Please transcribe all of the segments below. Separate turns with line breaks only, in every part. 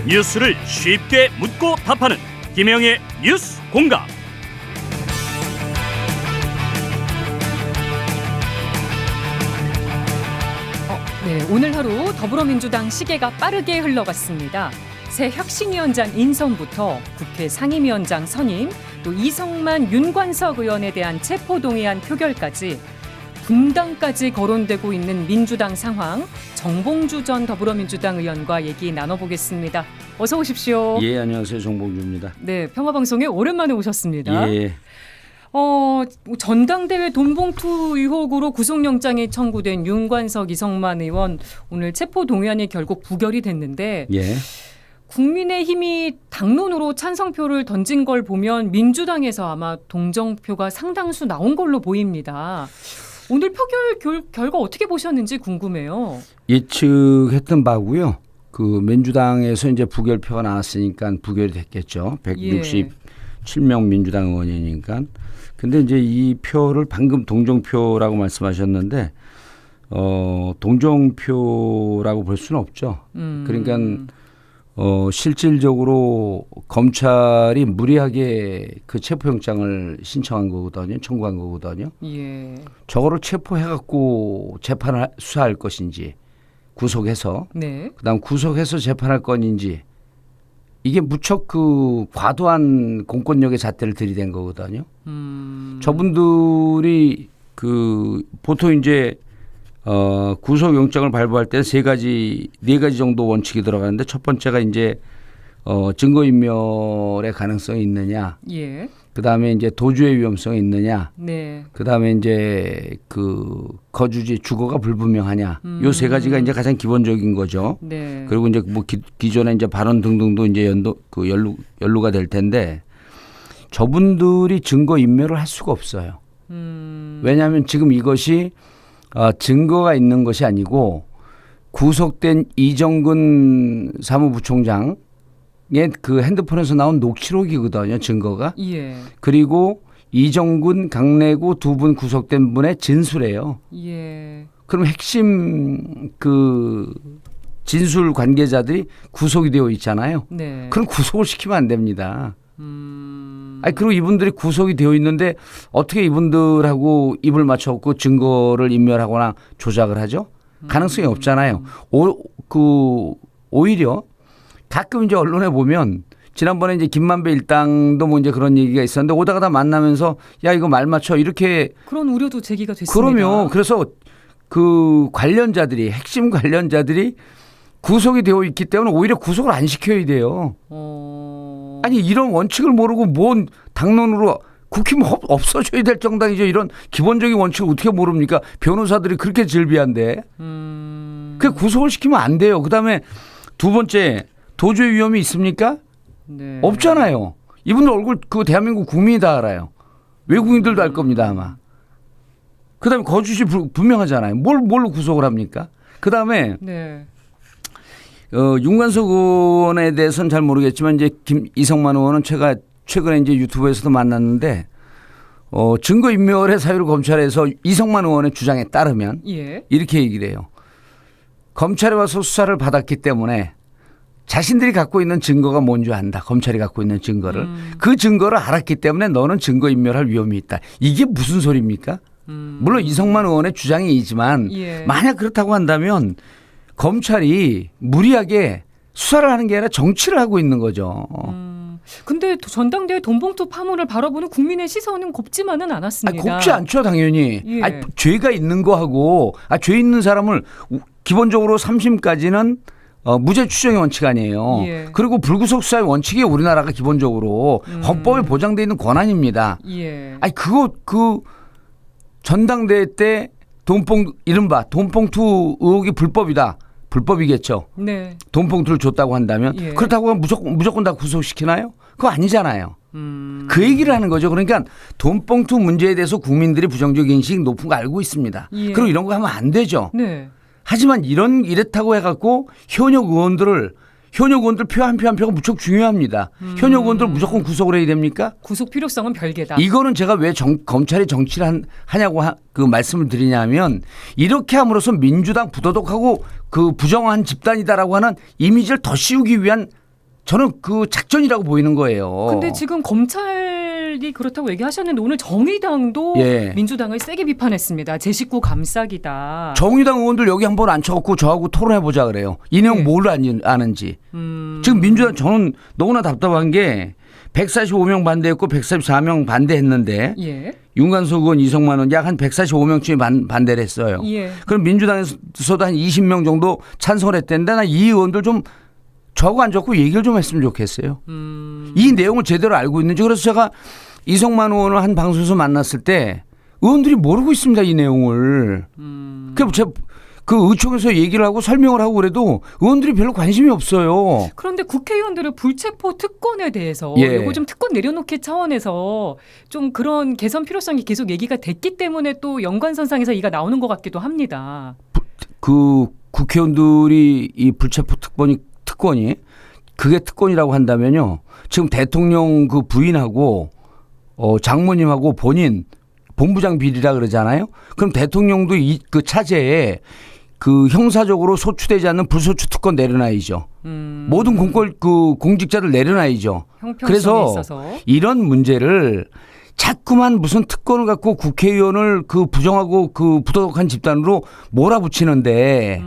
뉴스를 쉽게 묻고 답하는 김영의 뉴스 공감.
네, 오늘 하루 더불어민주당 시계가 빠르게 흘러갔습니다. 새 혁신위원장 인선부터 국회 상임위원장 선임, 또 이성만 윤관석 의원에 대한 체포동의안 표결까지 분당까지 거론되고 있는 민주당 상황, 정봉주 전 더불어민주당 의원과 얘기 나눠보겠습니다. 어서 오십시오.
예, 안녕하세요. 정봉주입니다.
네, 평화방송에 오랜만에 오셨습니다.
예.
전당대회 돈봉투 의혹으로 구속영장이 청구된 윤관석, 이성만 의원 오늘 체포동의안이 결국 부결이 됐는데
예.
국민의힘이 당론으로 찬성표를 던진 걸 보면 민주당에서 아마 동정표가 상당수 나온 걸로 보입니다. 오늘 표결 결과 어떻게 보셨는지 궁금해요.
예측했던 바고요. 그 민주당에서 이제 부결표가 나왔으니까 부결이 됐겠죠. 167명 민주당 의원이니까. 근데 이제 이 표를 방금 동정표라고 말씀하셨는데 동정표라고 볼 수는 없죠. 그러니까 실질적으로 검찰이 무리하게 그 체포영장을 신청한 거거든요. 청구한 거거든요.
예.
저거를 체포해갖고 재판을 수사할 것인지 구속해서
네.
그다음 구속해서 재판할 건인지 이게 무척 그 과도한 공권력의 잣대를 들이댄 거거든요. 저분들이 그 보통 이제 구속영장을 발부할 때 네 가지 정도 원칙이 들어가는데 첫 번째가 이제 증거인멸의 가능성이 있느냐.
예.
그다음에 이제 도주의 위험성이 있느냐.
네.
그다음에 이제 그 거주지 주거가 불분명하냐. 요 세 가지가 이제 가장 기본적인 거죠.
네.
그리고 이제 뭐 기존에 이제 발언 등등도 이제 연루가 될 텐데 저분들이 증거 인멸을 할 수가 없어요. 왜냐하면 지금 이것이 증거가 있는 것이 아니고 구속된 이정근 사무부총장의 그 핸드폰에서 나온 녹취록이거든요. 증거가.
예.
그리고 이정근, 강내구 두 분 구속된 분의 진술이에요.
예.
그럼 핵심 그 진술 관계자들이 구속이 되어 있잖아요.
네.
그럼 구속을 시키면 안 됩니다. 아니 그리고 이분들이 구속이 되어 있는데 어떻게 이분들하고 입을 맞춰갖고 증거를 인멸하거나 조작을 하죠? 가능성이 없잖아요. 오히려 가끔 이제 언론에 보면 지난번에 이제 김만배 일당도 뭐 이제 그런 얘기가 있었는데 오다가 다 만나면서 야 이거 말 맞춰 이렇게
그런 우려도 제기가 됐습니다.
그러면 그래서 그 관련자들이 핵심 관련자들이 구속이 되어 있기 때문에 오히려 구속을 안 시켜야 돼요. 아니 이런 원칙을 모르고 뭔 당론으로 국힘 없어져야 될 정당이죠. 이런 기본적인 원칙을 어떻게 모릅니까? 변호사들이 그렇게 질비한데. 그 구속을 시키면 안 돼요. 그다음에 두 번째 도주의 위험이 있습니까?
네.
없잖아요. 이분들 얼굴 그 대한민국 국민이 다 알아요. 외국인들도 알 겁니다 아마. 그다음에 거주지 분명하잖아요. 뭘로 구속을 합니까? 그다음에
네.
윤관석 의원에 대해서는 잘 모르겠지만 이제 이성만 의원은 최근에 이제 유튜브에서도 만났는데 증거인멸의 사유를 검찰에서 이성만 의원의 주장에 따르면
예.
이렇게 얘기를 해요. 검찰에 와서 수사를 받았기 때문에 자신들이 갖고 있는 증거가 뭔지 안다. 검찰이 갖고 있는 증거를. 그 증거를 알았기 때문에 너는 증거인멸할 위험이 있다. 이게 무슨 소리입니까? 물론 이성만 의원의 주장이지만
예.
만약 그렇다고 한다면 검찰이 무리하게 수사를 하는 게 아니라 정치를 하고 있는 거죠.
근데 전당대회 돈봉투 파문을 바라보는 국민의 시선은 곱지만은 않았습니다.
곱지 않죠 당연히.
예.
죄가 있는 거하고 죄 있는 사람을 기본적으로 3심까지는 무죄 추정의 원칙 아니에요.
예.
그리고 불구속 수사의 원칙이 우리나라가 기본적으로 헌법에 보장되어 있는 권한입니다.
예.
그 전당대회 때 이른바 돈봉투 의혹이 불법이다. 불법이겠죠.
네.
돈봉투를 줬다고 한다면
예.
그렇다고 하면 무조건 다 구속시키나요? 그거 아니잖아요. 그 얘기를 하는 거죠. 그러니까 돈봉투 문제에 대해서 국민들이 부정적 인식이 높은 거 알고 있습니다.
예.
그리고 이런 거 하면 안 되죠.
네.
하지만 이렇다고 해갖고 현역 의원들 표 한 표가 무척 중요합니다. 현역 의원들 무조건 구속을 해야 됩니까?
구속 필요성은 별개다.
이거는 제가 왜 검찰이 정치를 하냐고 그 말씀을 드리냐면 이렇게 함으로써 민주당 부도덕하고 그 부정한 집단이다라고 하는 이미지를 더 씌우기 위한 저는 그 작전이라고 보이는 거예요.
근데 지금 검찰이 그렇다고 얘기하셨는데 오늘 정의당도
예.
민주당을 세게 비판했습니다. 제 식구 감싸기다.
정의당 의원들 여기 한번 앉혀갖고 저하고 토론해보자 그래요. 이 내용
네.
뭘 아는지. 지금 민주당 저는 너무나 답답한 게 145명 반대했고 144명 반대했는데
예.
윤관석 의원, 이성만 의원 약 한 145명쯤이 반대를 했어요.
예.
그럼 민주당에서도 한 20명 정도 찬성을 했대는데 나 이 의원들 좀 저하고 앉았고 얘기를 좀 했으면 좋겠어요. 이 내용을 제대로 알고 있는지. 그래서 제가 이성만 의원을 한 방송에서 만났을 때 의원들이 모르고 있습니다. 이 내용을. 그 의총에서 얘기를 하고 설명을 하고 그래도 의원들이 별로 관심이 없어요.
그런데 국회의원들의 불체포 특권에 대해서
예.
이거 좀 특권 내려놓기 차원에서 좀 그런 개선 필요성이 계속 얘기가 됐기 때문에 또 연관선상에서 이가 나오는 것 같기도 합니다.
그 국회의원들이 이 불체포 특권이 그게 특권이라고 한다면요. 지금 대통령 그 부인하고 장모님하고 본인 본부장 비리라 그러잖아요. 그럼 대통령도 그 차제에 그 형사적으로 소추되지 않는 불소추 특권 내려놔야죠. 모든 공직자를 내려놔야죠. 그래서
있어서.
이런 문제를 자꾸만 무슨 특권을 갖고 국회의원을 그 부정하고 그 부도덕한 집단으로 몰아붙이는데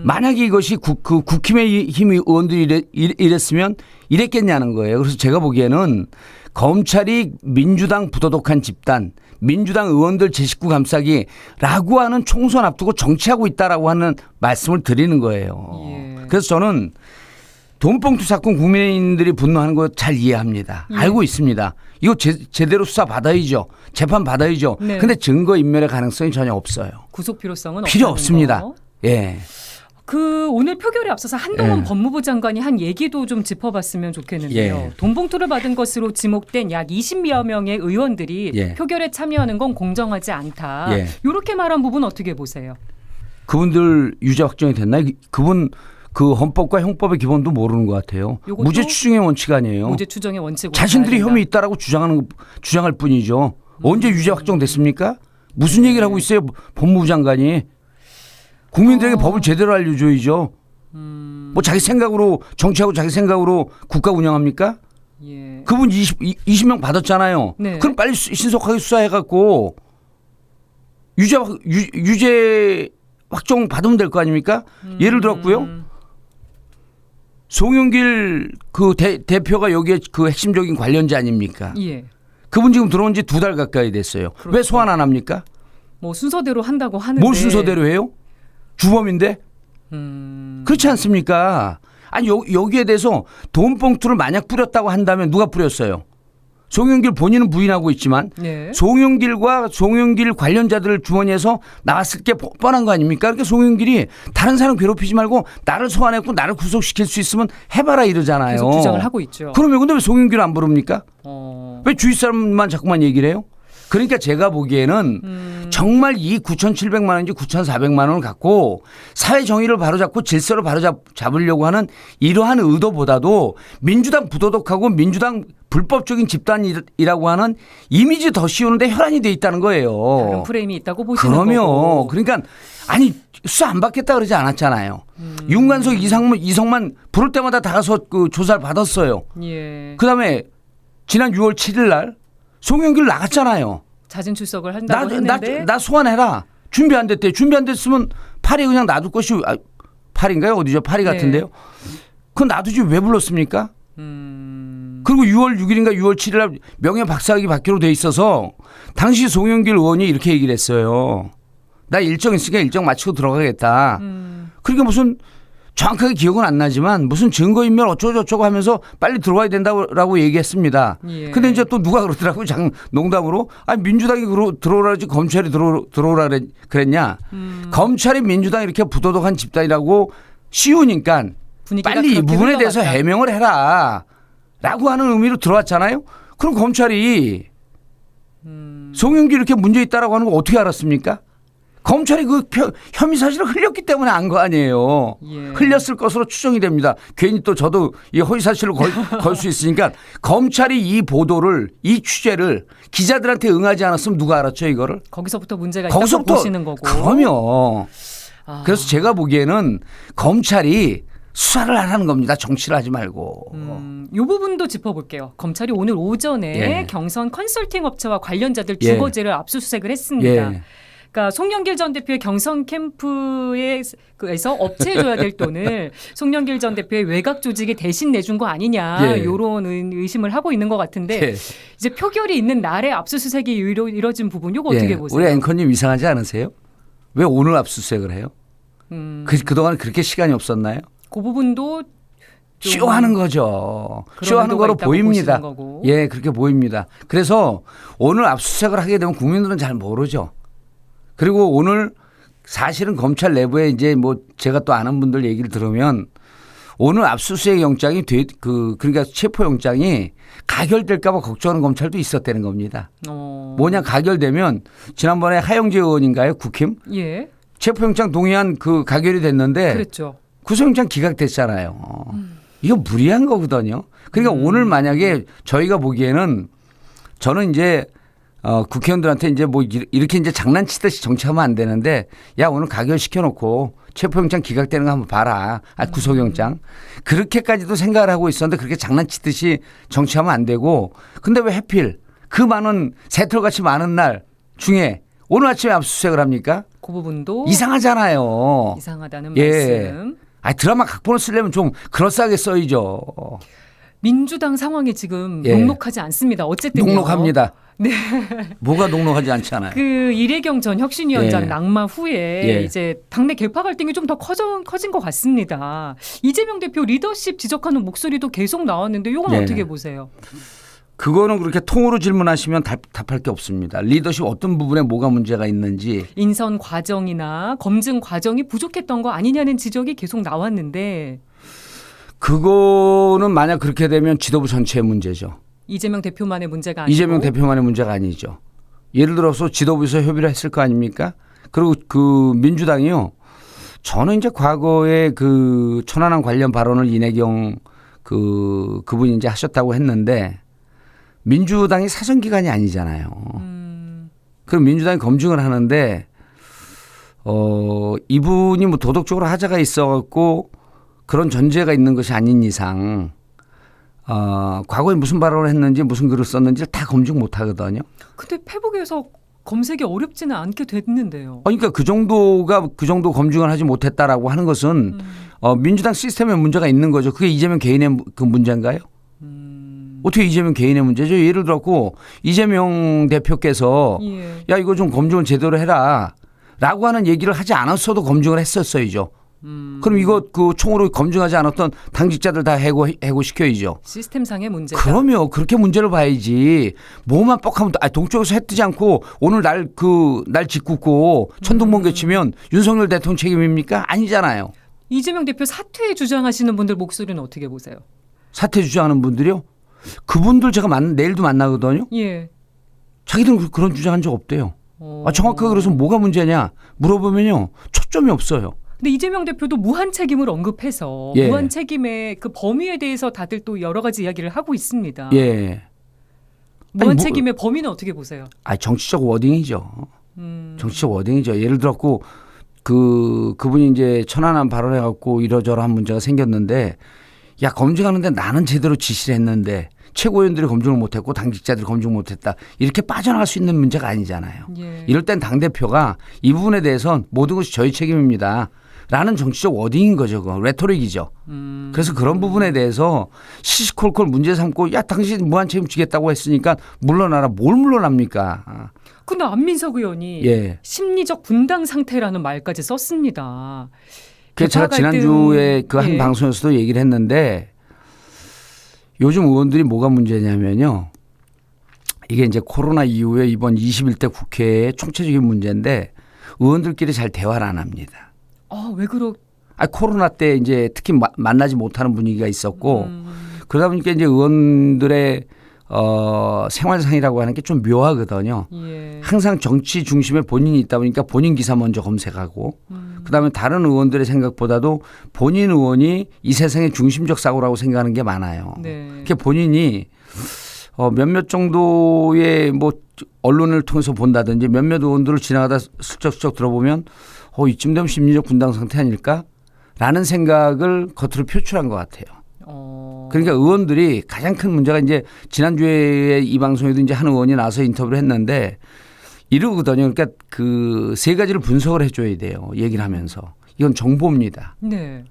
만약에 이것이 국힘의 의원들이 이랬으면 이랬겠냐는 거예요. 그래서 제가 보기에는 검찰이 민주당 부도덕한 집단, 민주당 의원들 제 식구 감싸기라고 하는 총선 앞두고 정치하고 있다라고 하는 말씀을 드리는 거예요.
예.
그래서 저는 돈봉투 사건 국민의힘들이 분노하는 거 잘 이해합니다.
예.
알고 있습니다. 이거 제대로 수사 받아야죠. 재판 받아야죠.
네.
근데 증거 인멸의 가능성이 전혀 없어요.
구속 필요성은
필요
없다는
없습니다.
거.
예.
그 오늘 표결에 앞서서 한동훈
예.
법무부 장관이 한 얘기도 좀 짚어봤으면 좋겠는데요.
예.
돈봉투를 받은 것으로 지목된 약 20여 명의 의원들이
예.
표결에 참여하는 건 공정하지 않다.
예.
이렇게 말한 부분 어떻게 보세요?
그분들 유죄 확정이 됐나요? 그분 그 헌법과 형법의 기본도 모르는 것 같아요. 무죄 추정의 원칙 아니에요.
무죄 추정의 원칙으로
자신들이
가야
혐의 있다라고 주장할 뿐이죠. 언제 유죄 확정됐습니까? 무슨 얘기를 하고 있어요, 법무부 장관이? 국민들에게 법을 제대로 알려줘야죠. 뭐 자기 생각으로 정치하고 자기 생각으로 국가 운영합니까?
예.
그분 20명 받았잖아요.
네.
그럼 빨리 신속하게 수사해갖고 유죄 확정 받으면 될 거 아닙니까? 예를 들었고요. 송영길 그 대표가 여기에 그 핵심적인 관련자 아닙니까?
예.
그분 지금 들어온 지 2달 가까이 됐어요.
그렇죠.
왜 소환 안 합니까?
뭐 순서대로 한다고 하는데.
뭘 순서대로 해요? 주범인데? 그렇지 않습니까? 아니 여기에 대해서 돈봉투를 만약 뿌렸다고 한다면 누가 뿌렸어요? 송영길 본인은 부인하고 있지만
네.
송영길과 송영길 관련자들을 주머니에서 나왔을 게 뻔한 거 아닙니까? 그러니까 송영길이 다른 사람 괴롭히지 말고 나를 소환했고 나를 구속시킬 수 있으면 해봐라 이러잖아요.
계속 주장을 하고 있죠.
그러면 근데 왜 송영길을 안 부릅니까?
어.
왜 주위 사람만 자꾸만 얘기를 해요? 그러니까 제가 보기에는 정말 이 9,700만 원인지 9,400만 원을 갖고 사회 정의를 바로잡고 질서를 바로잡으려고 하는 이러한 의도보다도 민주당 부도덕하고 민주당 불법적인 집단이라고 하는 이미지 더 씌우는데 혈안이 돼 있다는 거예요.
다른 프레임이 있다고 보시는 거고.
그러면 그러니까 아니 수사 안 받겠다 그러지 않았잖아요. 윤관석, 이성만 부를 때마다 다 가서 그 조사를 받았어요.
예.
그다음에 지난 6월 7일 날 송영길 나갔잖아요.
자진 출석을 한다고 했는데.
나 소환해라. 준비 안 됐대. 준비 안 됐으면 파리 그냥 놔둘 것이 파리인가요? 어디죠? 파리 같은데요. 그건 놔두지 왜 불렀습니까? 그리고 6월 6일인가 6월 7일 날 명예 박사학위 받기로 돼 있어서 당시 송영길 의원이 이렇게 얘기를 했어요. 나 일정 있으니까 일정 마치고 들어가겠다. 그러니까 무슨 정확하게 기억은 안 나지만 무슨 증거인멸 어쩌고저쩌고 하면서 빨리 들어와야 된다고 얘기했습니다.
예.
근데 이제 또 누가 그러더라고요. 농담으로. 아니 민주당이 들어오라지 검찰이 들어오라 그랬냐. 검찰이 민주당 이렇게 부도덕한 집단이라고 씌우니까 빨리 이 부분에 대해서 해명을 해라. 라고 하는 의미로 들어왔잖아요. 그럼 검찰이 송영길 이렇게 문제 있다라고 하는 거 어떻게 알았습니까? 검찰이 그 혐의 사실을 흘렸기 때문에 안 거 아니에요.
예.
흘렸을 것으로 추정이 됩니다. 괜히 또 저도 이 허위 사실을 걸 수 있으니까 검찰이 이 보도를 이 취재를 기자들한테 응하지 않았으면 누가 알았죠 이거를?
거기서부터 문제가 있다고 보시는 거고.
그러면
아.
그래서 제가 보기에는 검찰이 수사를 하라는 겁니다. 정치를 하지 말고.
이 부분도 짚어볼게요. 검찰이 오늘 오전에
예.
경선 컨설팅 업체와 관련자들
예.
주거지를 압수수색을 했습니다.
예.
그러니까 송영길 전 대표의 경선 캠프에서 업체에 줘야 될 돈을 송영길 전 대표의 외곽 조직이 대신 내준 거 아니냐
예.
이런 의심을 하고 있는 것 같은데
예.
이제 표결이 있는 날에 압수수색이 이뤄진 부분 이거 어떻게
예.
보세요?
우리 앵커님 이상하지 않으세요? 왜 오늘 압수수색을 해요? 그동안 그렇게 시간이 없었나요?
그 부분도 좀
쇼하는 거죠.
그런
쇼하는
의도가
거로
있다고
보입니다.
보시는 거고.
예, 그렇게 보입니다. 그래서 오늘 압수수색을 하게 되면 국민들은 잘 모르죠. 그리고 오늘 사실은 검찰 내부에 이제 뭐 제가 또 아는 분들 얘기를 들으면 오늘 압수수색 영장이 그러니까 체포 영장이 가결될까 봐 걱정하는 검찰도 있었다는 겁니다. 뭐냐 가결되면 지난번에 하영재 의원인가요? 국힘?
예.
체포 영장 동의안 가결이 됐는데
그랬죠.
구속영장 기각됐잖아요. 이거 무리한 거거든요. 그러니까 오늘 만약에 저희가 보기에는 저는 이제 국회의원들한테 이제 뭐 이렇게 이제 장난치듯이 정치하면 안 되는데 야 오늘 가결시켜놓고 체포영장 기각되는 거 한번 봐라. 구속영장. 그렇게까지도 생각을 하고 있었는데 그렇게 장난치듯이 정치하면 안 되고 근데 왜 하필 그 많은 새털같이 많은 날 중에 오늘 아침에 압수수색을 합니까?
그 부분도
이상하잖아요.
이상하다는
예.
말씀.
드라마 각본을 쓰려면 좀 그럴싸하게 써야죠.
민주당 상황이 지금
예.
녹록하지 않습니다. 어쨌든
녹록합니다.
네.
뭐가 녹록하지 않잖아요.
그 이례경 전 혁신위원장
예.
낙마 후에
예.
이제 당내 개파 갈등이 좀 더 커진 것 같습니다. 이재명 대표 리더십 지적하는 목소리도 계속 나왔는데 이건
예.
어떻게 보세요?
그거는 그렇게 통으로 질문하시면 답할 게 없습니다. 리더십 어떤 부분에 뭐가 문제가 있는지.
인선 과정이나 검증 과정이 부족했던 거 아니냐는 지적이 계속 나왔는데
그거는 만약 그렇게 되면 지도부 전체의 문제죠.
이재명 대표만의 문제가 아니고
이재명 대표만의 문제가 아니죠. 예를 들어서 지도부에서 협의를 했을 거 아닙니까? 그리고 그 민주당이요. 저는 이제 과거에 그 천안함 관련 발언을 이내경 그분이 이제 하셨다고 했는데 민주당이 사정기관이 아니잖아요. 그럼 민주당이 검증을 하는데 이분이 뭐 도덕적으로 하자가 있어갖고 그런 전제가 있는 것이 아닌 이상 과거에 무슨 발언을 했는지 무슨 글을 썼는지 다 검증 못 하거든요.
근데 페북에서 검색이 어렵지는 않게 됐는데요.
그러니까 그 정도 검증을 하지 못했다라고 하는 것은 민주당 시스템에 문제가 있는 거죠. 그게 이재명 개인의 그 문제인가요? 어떻게 이재명 개인의 문제죠? 예를 들었고 이재명 대표께서
예.
야 이거 좀 검증을 제대로 해라 라고 하는 얘기를 하지 않았어도 검증을 했었어야죠. 그럼 이거 그 총으로 검증하지 않았던 당직자들 다 해고시켜야죠.
시스템상의 문제다.
그러면 그렇게 문제를 봐야지. 뭐만 뻑하면 동쪽에서 해 뜨지 않고 오늘 날 짓궂고 천둥번개 치면 윤석열 대통령 책임입니까? 아니잖아요.
이재명 대표 사퇴 주장하시는 분들 목소리는 어떻게 보세요?
사퇴 주장하는 분들이요? 그분들 제가 내일도 만나거든요.
예.
자기들은 그런 주장한 적 없대요. 정확하게 그래서 뭐가 문제냐 물어보면요. 초점이 없어요.
근데 이재명 대표도 무한 책임을 언급해서
예.
무한 책임의 그 범위에 대해서 다들 또 여러 가지 이야기를 하고 있습니다.
예.
무한 책임의 범위는 어떻게 보세요?
정치적 워딩이죠. 정치적 워딩이죠. 예를 들었고 그분이 이제 천안함 발언해갖고 이러저러한 문제가 생겼는데 야 검증하는데 나는 제대로 지시를 했는데 최고위원들이 검증을 못했고 당직자들이 검증 못했다. 이렇게 빠져나갈 수 있는 문제가 아니잖아요.
예.
이럴 땐 당대표가 이 부분에 대해서는 모든 것이 저희 책임입니다. 라는 정치적 워딩인 거죠. 레토릭이죠. 그래서 그런 부분에 대해서 시시콜콜 문제 삼고 야 당신 무한 책임지겠다고 했으니까 물러나라. 뭘 물러납니까?
근데 안민석 의원이
예.
심리적 분당 상태라는 말까지 썼습니다.
그래서 제가 지난주에 그 한
예.
방송에서도 얘기를 했는데 요즘 의원들이 뭐가 문제냐면요. 이게 이제 코로나 이후에 이번 21대 국회의 총체적인 문제인데 의원들끼리 잘 대화를 안 합니다.
왜
코로나 때 이제 특히 만나지 못하는 분위기가 있었고 그러다 보니까 이제 의원들의 생활상이라고 하는 게 좀 묘하거든요.
예.
항상 정치 중심에 본인이 있다 보니까 본인 기사 먼저 검색하고 그다음에 다른 의원들의 생각보다도 본인 의원이 이 세상의 중심적 사고라고 생각하는 게 많아요.
네.
그게 본인이 몇몇 정도의 뭐 언론을 통해서 본다든지 몇몇 의원들을 지나가다 슬쩍슬쩍 들어보면 이쯤 되면 심리적 분당 상태 아닐까? 라는 생각을 겉으로 표출한 것 같아요. 그러니까 의원들이 가장 큰 문제가 이제 지난주에 이 방송에도 이제 한 의원이 나와서 인터뷰를 했는데 이러거든요. 그러니까 그 세 가지를 분석을 해줘야 돼요. 얘기를 하면서. 이건 정보입니다.
네.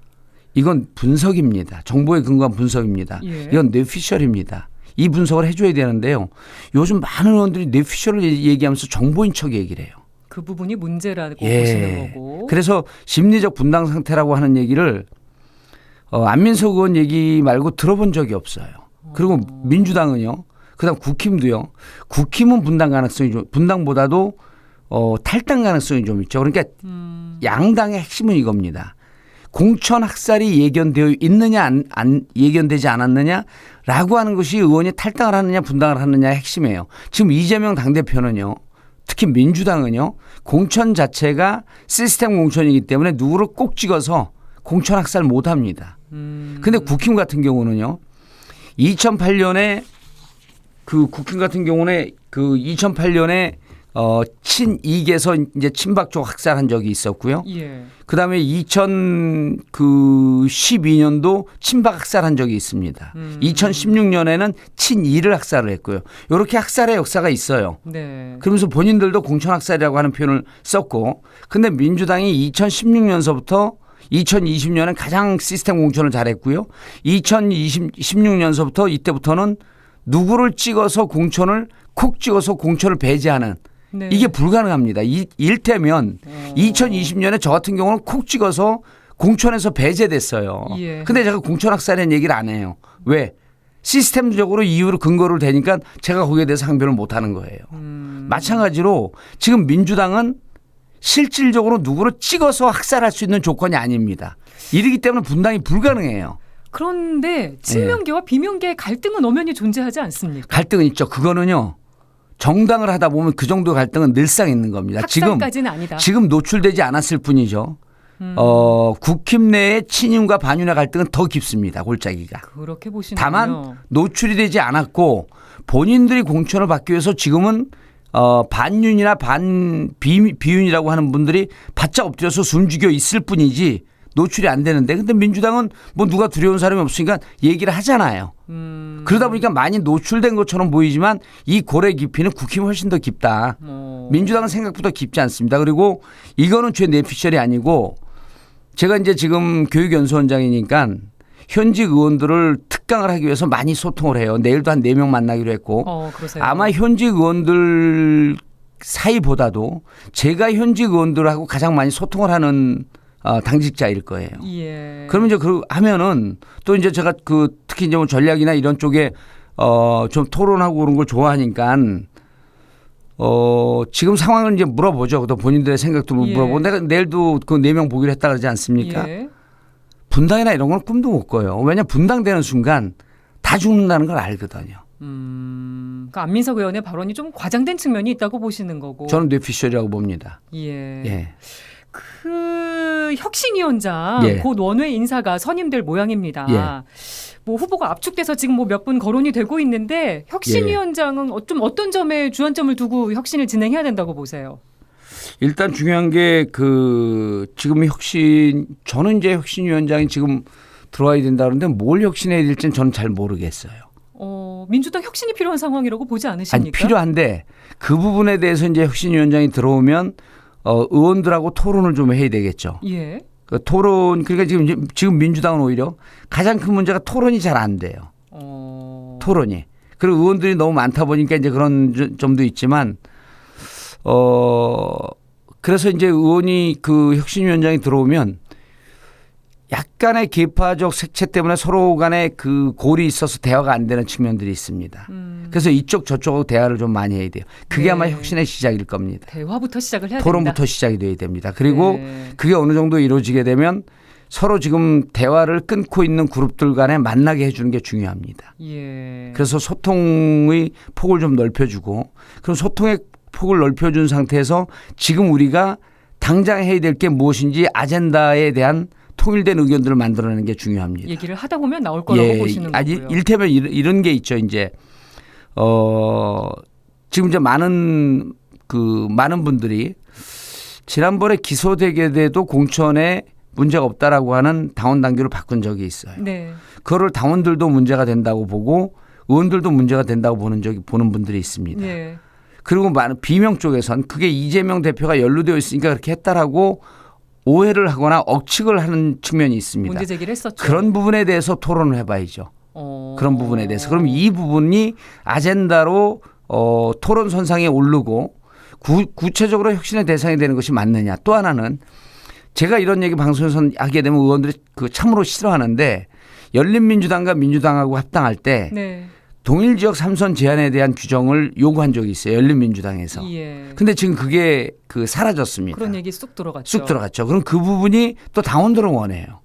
이건 분석입니다. 정보에 근거한 분석입니다.
예.
이건 뇌피셜입니다. 이 분석을 해줘야 되는데요. 요즘 많은 의원들이 뇌피셜을 얘기하면서 정보인 척 얘기를 해요.
그 부분이 문제라고
예.
보시는 거고.
그래서 심리적 분당 상태라고 하는 얘기를 안민석 의원 얘기 말고 들어본 적이 없어요. 그리고 민주당은요. 그다음 국힘도요. 국힘은 분당 가능성이 좀 분당보다도 탈당 가능성이 좀 있죠. 그러니까 양당의 핵심은 이겁니다. 공천 학살이 예견되어 있느냐 안 예견되지 않았느냐라고 하는 것이 의원이 탈당을 하느냐 분당을 하느냐의 핵심이에요. 지금 이재명 당대표는요. 특히 민주당은요. 공천 자체가 시스템 공천이기 때문에 누구를 꼭 찍어서 공천 학살 못합니다. 그런데 국힘 같은 경우는요. 2008년에 그 국힘 같은 경우는 그 2008년에 친이계에서 이제 친박 쪽 학살한 적이 있었고요.
예.
그다음에 2012년도 친박 학살한 적이 있습니다. 2016년에는 친이를 학살을 했고요. 이렇게 학살의 역사가 있어요.
네.
그러면서 본인들도 공천 학살이라고 하는 표현을 썼고, 근데 민주당이 2016년서부터 2020년에 가장 시스템 공천을 잘했고요. 2016년서부터 이때부터는 누구를 찍어서 공천을 콕 찍어서 공천을 배제하는
네.
이게 불가능합니다. 일테면 2020년에 저 같은 경우는 콕 찍어서 공천에서 배제됐어요.
예.
근데 제가 공천 학살이라는 얘기를 안 해요. 왜? 시스템적으로 이유로 근거를 대니까 제가 거기에 대해서 항변을 못 하는 거예요. 마찬가지로 지금 민주당은 실질적으로 누구를 찍어서 학살할 수 있는 조건이 아닙니다. 이러기 때문에 분당이 불가능해요.
그런데 친명계와 비명계의 갈등은 엄연히 존재하지 않습니까?
갈등은 있죠. 그거는요. 정당을 하다 보면 그 정도 갈등은 늘상 있는 겁니다.
학살까지는 아니다.
지금 노출되지 않았을 뿐이죠. 국힘 내의 친윤과 반윤의 갈등은 더 깊습니다. 골짜기가.
그렇게 보시는군요.
다만 노출이 되지 않았고 본인들이 공천을 받기 위해서 지금은 반윤이나 비윤이라고 하는 분들이 바짝 엎드려서 숨죽여 있을 뿐이지 노출이 안 되는데, 근데 민주당은 뭐 누가 두려운 사람이 없으니까 얘기를 하잖아요. 그러다 보니까 많이 노출된 것처럼 보이지만 이 골의 깊이는 국힘이 훨씬 더 깊다. 민주당은 생각보다 깊지 않습니다. 그리고 이거는 제 뇌피셜이 아니고 제가 이제 지금 교육연수원장이니까 현직 의원들을 특강을 하기 위해서 많이 소통을 해요. 내일도 한 4명 만나기로 했고
그러세요.
아마 현직 의원들 사이보다도 제가 현직 의원들하고 가장 많이 소통을 하는 당직자일 거예요.
예.
그러면 이제 하면은 또 이제 제가 특히 이제 뭐 전략이나 이런 쪽에 좀 토론하고 그런 걸 좋아하니까 지금 상황을 이제 물어보죠. 또 본인들의 생각도 물어보고 내가 내일도 그 4명 보기로 했다 그러지 않습니까?
예.
분당이나 이런 건 꿈도 못 꿔요. 왜냐하면 분당되는 순간 다 죽는다는 걸 알거든요.
그러니까 안민석 의원의 발언이 좀 과장된 측면이 있다고 보시는 거고.
저는 뇌피셜이라고 봅니다.
예.
예.
그 혁신위원장
예.
곧 원외 인사가 선임될 모양입니다.
예.
뭐 후보가 압축돼서 지금 뭐 몇 분 거론이 되고 있는데 혁신위원장은 좀 어떤 점에 주안점을 두고 혁신을 진행해야 된다고 보세요?
일단 중요한 게 지금 저는 이제 혁신위원장이 지금 들어와야 된다 그러는데 뭘 혁신해야 될지는 저는 잘 모르겠어요.
민주당 혁신이 필요한 상황이라고 보지 않으십니까?
아니, 필요한데 그 부분에 대해서 이제 혁신위원장이 들어오면 의원들하고 토론을 좀 해야 되겠죠.
예.
그러니까 지금 민주당은 오히려 가장 큰 문제가 토론이 잘 안 돼요. 토론이. 그리고 의원들이 너무 많다 보니까 이제 그런 점도 있지만 그래서 이제 의원이 혁신위원장이 들어오면 약간의 계파적 색채 때문에 서로 간에 골이 있어서 대화가 안 되는 측면들이 있습니다. 그래서 이쪽 저쪽하고 대화를 좀 많이 해야 돼요. 그게 아마 혁신의 시작일 겁니다.
대화부터 시작을 해야
토론부터
된다.
시작이 돼야 됩니다. 그리고 그게 어느 정도 이루어지게 되면 서로 지금 대화를 끊고 있는 그룹들 간에 만나게 해주는 게 중요합니다.
예.
그래서 소통의 폭을 좀 넓혀주고, 그럼 소통의 폭을 넓혀준 상태에서 지금 우리가 당장 해야 될 게 무엇인지 아젠다에 대한 통일된 의견들을 만들어내는 게 중요합니다.
얘기를 하다 보면 나올 거라고 보시는 거고요.
일테면 이런 게 있죠. 이제 지금 이제 많은 분들이 지난번에 기소되게 돼도 공천에 문제가 없다라고 하는 당원 당규를 바꾼 적이 있어요.
네.
그거를 당원들도 문제가 된다고 보고 의원들도 문제가 된다고 보는 분들이 있습니다.
네.
그리고 많은 비명 쪽에선 그게 이재명 대표가 연루되어 있으니까 그렇게 했다라고 오해를 하거나 억측을 하는 측면이 있습니다.
문제 제기를 했었죠.
그런 부분에 대해서 토론을 해봐야죠. 그런 부분에 대해서. 그럼 이 부분이 아젠다로 토론 선상에 오르고 구체적으로 혁신의 대상이 되는 것이 맞느냐. 또 하나는 제가 이런 얘기 방송에서 하게 되면 의원들이 그 참으로 싫어하는데 열린민주당과 민주당하고 합당할 때
네.
동일 지역 3선 제한에 대한 규정을 요구한 적이 있어요. 열린민주당에서.
예.
근데 지금 그게 사라졌습니다.
그런 얘기 쑥 들어갔죠.
쑥 들어갔죠. 그럼 그 부분이 또 당원들은 원해요.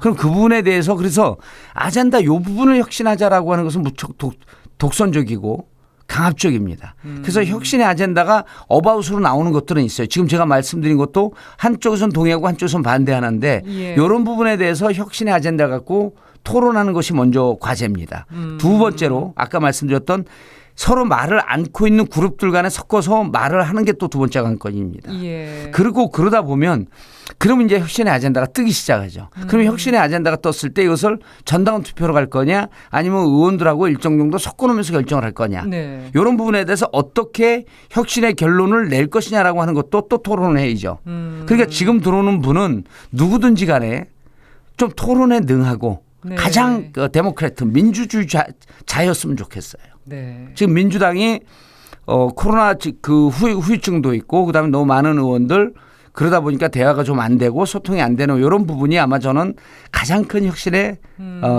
그럼 그 부분에 대해서 그래서 아젠다 요 부분을 혁신하자라고 하는 것은 무척 독선적이고 강압적입니다. 그래서 혁신의 아젠다가 어바웃으로 나오는 것들은 있어요. 지금 제가 말씀드린 것도 한쪽에선 동의하고 한쪽에선 반대하는데
예.
이런 부분에 대해서 혁신의 아젠다 갖고 토론하는 것이 먼저 과제입니다. 두 번째로 아까 말씀드렸던 서로 말을 않고 있는 그룹들 간에 섞어서 말을 하는 게 또 두 번째 관건입니다.
예.
그리고 그러다 보면 그러면 이제 혁신의 아젠다가 뜨기 시작하죠. 그러면 혁신의 아젠다가 떴을 때 이것을 전당원 투표로 갈 거냐 아니면 의원들하고 일정 정도 섞어놓으면서 결정을 할 거냐.
네.
이런 부분에 대해서 어떻게 혁신의 결론을 낼 것이냐라고 하는 것도 또 토론을 해야죠. 그러니까 지금 들어오는 분은 누구든지 간에 좀 토론에 능하고
네.
가장 데모크래트 민주주의자였으면 좋겠어요.
네.
지금 민주당이 코로나 그 후유증도 있고 그다음에 너무 많은 의원들 그러다 보니까 대화가 좀 안 되고 소통이 안 되는 이런 부분이 아마 저는 가장 큰 혁신의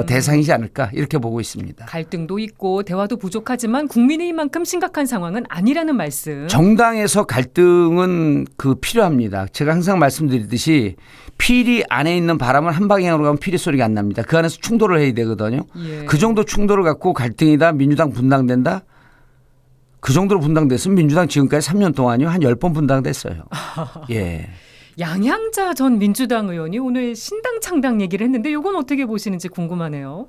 대상이지 않을까 이렇게 보고 있습니다.
갈등도 있고 대화도 부족하지만 국민의힘만큼 심각한 상황은 아니라는 말씀.
정당에서 갈등은 필요합니다. 제가 항상 말씀드리듯이 피리 안에 있는 바람은 한 방향으로 가면 피리 소리가 안 납니다. 그 안에서 충돌을 해야 되거든요.
예.
그 정도 충돌을 갖고 갈등이다 민주당 분당된다. 그 정도로 분당됐으면 민주당 지금까지 3년 동안요 한 10번 분당됐어요. 예.
양양자 전 민주당 의원이 오늘 신당 창당 얘기를 했는데 이건 어떻게 보시는지 궁금하네요.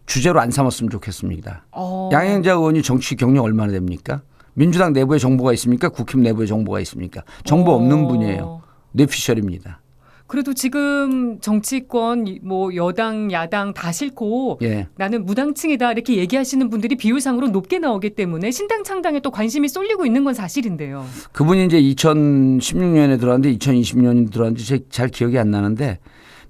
주제로 안 삼았으면 좋겠습니다. 양양자 의원이 정치 경력 얼마나 됩니까? 민주당 내부에 정보가 있습니까? 국힘 내부에 정보가 있습니까? 정보 없는 분이에요. 뇌피셜입니다.
그래도 지금 정치권 뭐 여당 야당 다 싫고
예.
나는 무당층이다 이렇게 얘기하시는 분들이 비율상으로 높게 나오기 때문에 신당 창당에 또 관심이 쏠리고 있는 건 사실인데요.
그분이 이제 2016년에 들어왔는데 2020년에 들어왔는지 잘 기억이 안 나는데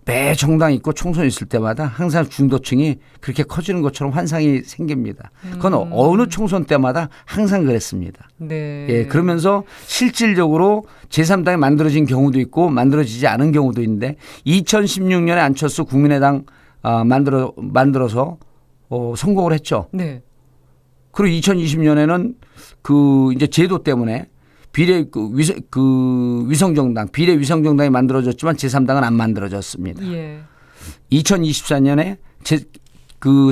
매 정당 있고 총선 있을 때마다 항상 중도층이 그렇게 커지는 것처럼 환상이 생깁니다. 그건 어느 총선 때마다 항상 그랬습니다.
네.
예, 그러면서 실질적으로 제3당이 만들어진 경우도 있고 만들어지지 않은 경우도 있는데 2016년에 안철수 국민의당 만들어서 성공을 했죠.
네.
그리고 2020년에는 이제 제도 때문에 위성정당, 비례 위성정당이 만들어졌지만 제3당은 안 만들어졌습니다.
예.
2024년에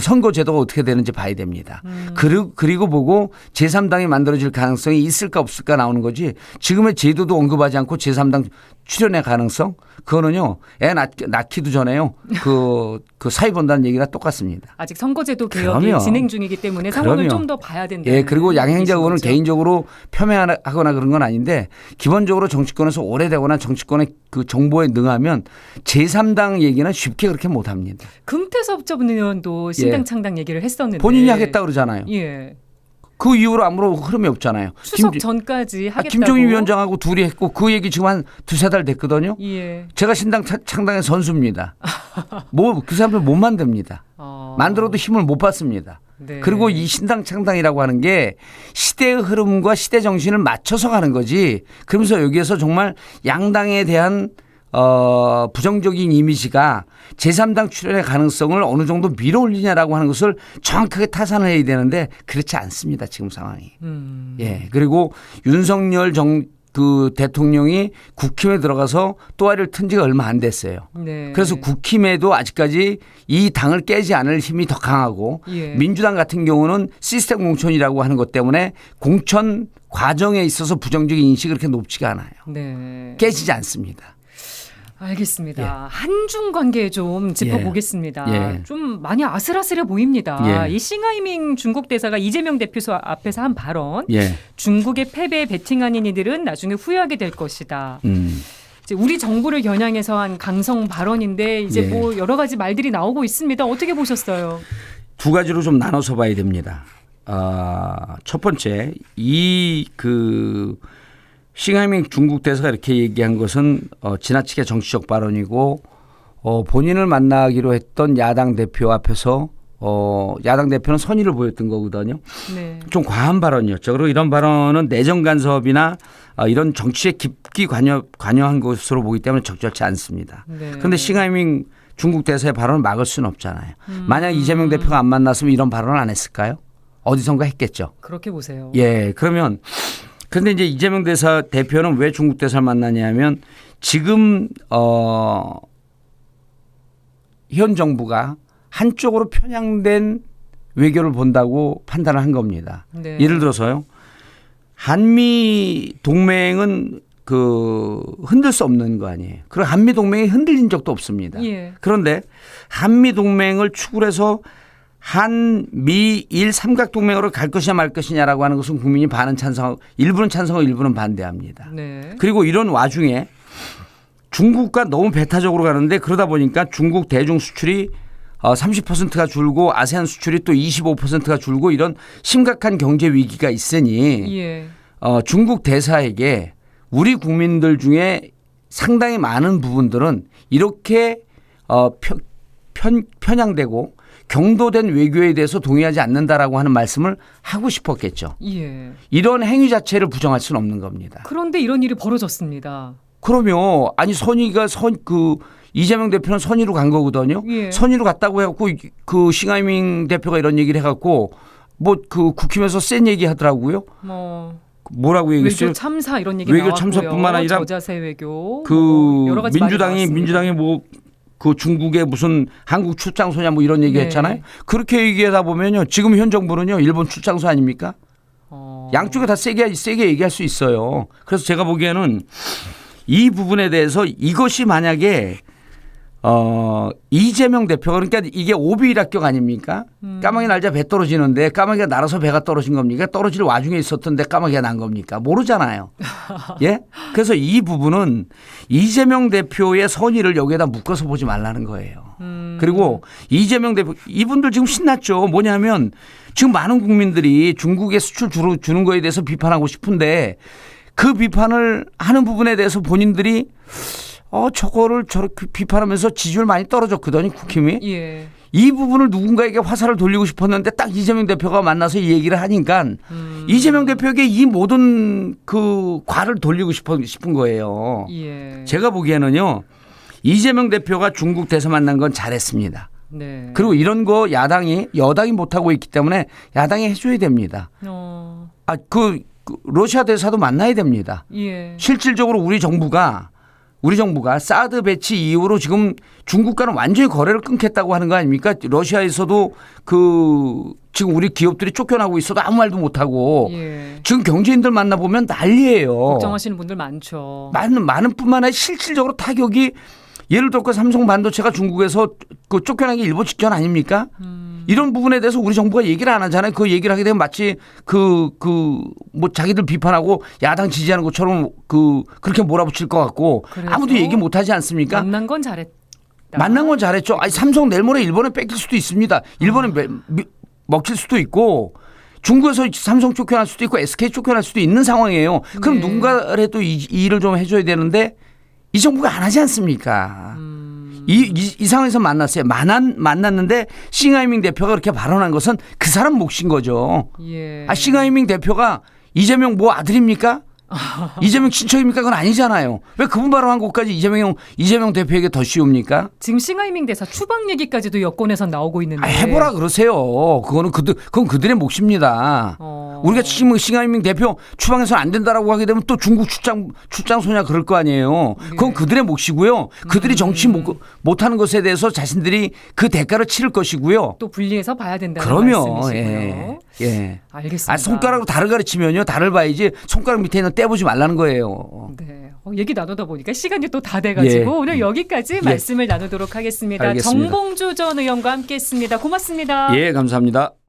선거 제도가 어떻게 되는지 봐야 됩니다. 그리고 보고 제3당이 만들어질 가능성이 있을까 없을까 나오는 거지 지금의 제도도 언급하지 않고 제3당 출연의 가능성 그거는요 애 낳기도 전에요 그 사위 본다는 얘기가 똑같습니다.
아직 선거제도 개혁이
그럼요.
진행 중이기 때문에 상황을 좀 더 봐야 된다.
예, 그리고 양행자 의원을 개인적으로 폄훼하거나 그런 건 아닌데 기본적으로 정치권에서 오래되거나 정치권의 그 정보에 능하면 제3당 얘기는 쉽게 그렇게 못합니다.
금태섭 전 의원도 신당
예.
창당 얘기를 했었는데
본인이 하겠다 그러잖아요.
예.
그 이후로 아무런 흐름이 없잖아요.
추석 전까지 하겠다고.
김종인 위원장하고 둘이 했고 그 얘기 지금 한 두세 달 됐거든요.
예.
제가 신당 창당의 선수입니다. 그 사람들 못 만듭니다. 만들어도 힘을 못 받습니다.
네.
그리고 이 신당 창당이라고 하는 게 시대의 흐름과 시대 정신을 맞춰서 가는 거지. 그러면서 여기에서 정말 양당에 대한 부정적인 이미지가 제3당 출연의 가능성을 어느 정도 밀어올리냐라고 하는 것을 정확하게 타산을 해야 되는데 그렇지 않습니다. 지금 상황이. 예. 그리고 윤석열 대통령이 국힘에 들어가서 또아리를 튼 지가 얼마 안 됐어요.
네.
그래서 국힘에도 아직까지 이 당을 깨지 않을 힘이 더 강하고
예.
민주당 같은 경우는 시스템 공천이라고 하는 것 때문에 공천 과정에 있어서 부정적인 인식이 그렇게 높지가 않아요.
네.
깨지지 않습니다.
알겠습니다.
예.
한중 관계 좀 짚어보겠습니다.
예.
좀 많이 아슬아슬해 보입니다.
예.
이 싱하이밍 중국 대사가 이재명 대표 앞에서 한 발언.
예.
중국의 패배에 베팅하는 이들은 나중에 후회하게 될 것이다. 이제 우리 정부를 겨냥해서 한 강성 발언인데 이제
예.
뭐 여러 가지 말들이 나오고 있습니다. 어떻게 보셨어요?
두 가지로 좀 나눠서 봐야 됩니다. 첫 번째, 싱하이밍 중국 대사가 이렇게 얘기한 것은 지나치게 정치적 발언이고 본인을 만나기로 했던 야당 대표 앞에서 야당 대표는 선의를 보였던 거거든요. 네. 좀 과한 발언이었죠. 그리고 이런 발언은 내정 간섭이나 이런 정치에 깊이 관여한 것으로 보기 때문에 적절치 않습니다. 네. 그런데 싱하이밍 중국 대사의 발언을 막을 수는 없잖아요. 만약 이재명 대표가 안 만났으면 이런 발언을 안 했을까요? 어디선가 했겠죠.
그렇게 보세요.
예, 그러면 그런데 이제 이재명 대표는 왜 중국 대사를 만나냐면 지금 현 정부가 한쪽으로 편향된 외교를 본다고 판단을 한 겁니다. 네. 예를 들어서요. 한미 동맹은 흔들 수 없는 거 아니에요. 그리고 한미 동맹이 흔들린 적도 없습니다. 예. 그런데 한미 동맹을 축을 해서 한미일 삼각동맹으로 갈 것이냐 말 것이냐라고 하는 것은 국민이 반은 찬성하고 일부는 찬성하고 일부는 반대합니다. 네. 그리고 이런 와중에 중국과 너무 배타적으로 가는데 그러다 보니까 중국 대중 수출이 30%가 줄고 아세안 수출이 또 25%가 줄고 이런 심각한 경제 위기가 있으니 예. 중국 대사에게 우리 국민들 중에 상당히 많은 부분들은 이렇게 편향되고 경도된 외교에 대해서 동의하지 않는다라고 하는 말씀을 하고 싶었겠죠. 예. 이런 행위 자체를 부정할 수는 없는 겁니다.
그런데 이런 일이 벌어졌습니다.
그러면 아니 이재명 대표는 선의로 간 거거든요. 예. 선의로 갔다고 해갖고 싱하이밍 대표가 이런 얘기를 해갖고 국힘에서 센 얘기 하더라고요. 뭐라고 얘기했어요?
외교 참사 이런 얘기
외교
나왔고요.
참사뿐만 아니라
저자세 외교
여러 가지 민주당이 중국의 무슨 한국 출장소냐 이런 얘기 했잖아요. 그렇게 얘기하다 보면요. 지금 현 정부는요. 일본 출장소 아닙니까? 양쪽에 다 세게 얘기할 수 있어요. 그래서 제가 보기에는 이 부분에 대해서 이것이 만약에 이재명 대표가 그러니까 이게 오비일합격 아닙니까? 까마귀 날자 배 떨어지는데 까마귀가 날아서 배가 떨어진 겁니까? 떨어질 와중에 있었던데 까마귀가 난 겁니까? 모르잖아요. 예? 그래서 이 부분은 이재명 대표의 선의를 여기에다 묶어서 보지 말라는 거예요. 그리고 이재명 대표 이분들 지금 신났죠. 뭐냐면 지금 많은 국민들이 중국에 수출 주는 거에 대해서 비판하고 싶은데 그 비판을 하는 부분에 대해서 본인들이 저거를 저렇게 비판하면서 지지율 많이 떨어졌거든요. 국힘이. 예. 이 부분을 누군가에게 화살을 돌리고 싶었는데 딱 이재명 대표가 만나서 이 얘기를 하니까 이재명 대표에게 이 모든 과를 돌리고 싶은 거예요. 예. 제가 보기에는요. 이재명 대표가 중국 대사 만난 건 잘했습니다. 네. 그리고 이런 거 여당이 못하고 있기 때문에 야당이 해줘야 됩니다. 러시아 대사도 만나야 됩니다. 예. 실질적으로 우리 정부가 사드 배치 이후로 지금 중국과는 완전히 거래를 끊겠다고 하는 거 아닙니까? 러시아에서도 지금 우리 기업들이 쫓겨나고 있어도 아무 말도 못하고 예. 지금 경제인들 만나보면 난리예요.
걱정하시는 분들 많죠.
많은 뿐만 아니라 실질적으로 타격이 예를 들어 삼성 반도체가 중국에서 쫓겨나기 일보 직전 아닙니까? 이런 부분에 대해서 우리 정부가 얘기를 안 하잖아요. 그 얘기를 하게 되면 마치 자기들 비판하고 야당 지지하는 것처럼 그렇게 몰아붙일 것 같고 아무도 얘기 못 하지 않습니까?
만난 건 잘했다.
만난 건 잘했죠. 아니, 삼성 내일 모레 일본에 뺏길 수도 있습니다. 일본에 먹힐 수도 있고 중국에서 삼성 쫓겨날 수도 있고 SK 쫓겨날 수도 있는 상황이에요. 그럼 네. 누군가라도 이 일을 좀 해줘야 되는데 이 정부가 안 하지 않습니까? 이 상황에서 만났어요. 만났는데 싱하이밍 대표가 그렇게 발언한 것은 그 사람 몫인 거죠. 예. 싱하이밍 대표가 이재명 아들입니까? 이재명 친척입니까? 그건 아니잖아요. 왜 그분 발언한 것까지 이재명 대표에게 더 씌웁니까?
지금 싱하이밍 대사 추방 얘기까지도 여권에서 나오고 있는데.
해보라 그러세요. 그건 그들의 몫입니다. 우리가 지금 싱하이밍 대표 추방해서는 안 된다라고 하게 되면 또 중국 출장소냐 그럴 거 아니에요. 그건 그들의 몫이고요. 그들이 정치 못하는 것에 대해서 자신들이 그 대가를 치를 것이고요.
또 분리해서 봐야 된다는 말씀이시고요.
예.
알겠습니다.
손가락으로 달을 가르치면요. 달을 봐야지 손가락 밑에 있는 떼보지 말라는 거예요.
네. 얘기 나누다 보니까 시간이 또 다 돼가지고 오늘 여기까지 말씀을 나누도록 하겠습니다.
알겠습니다.
정봉주 전 의원과 함께했습니다. 고맙습니다.
예, 감사합니다.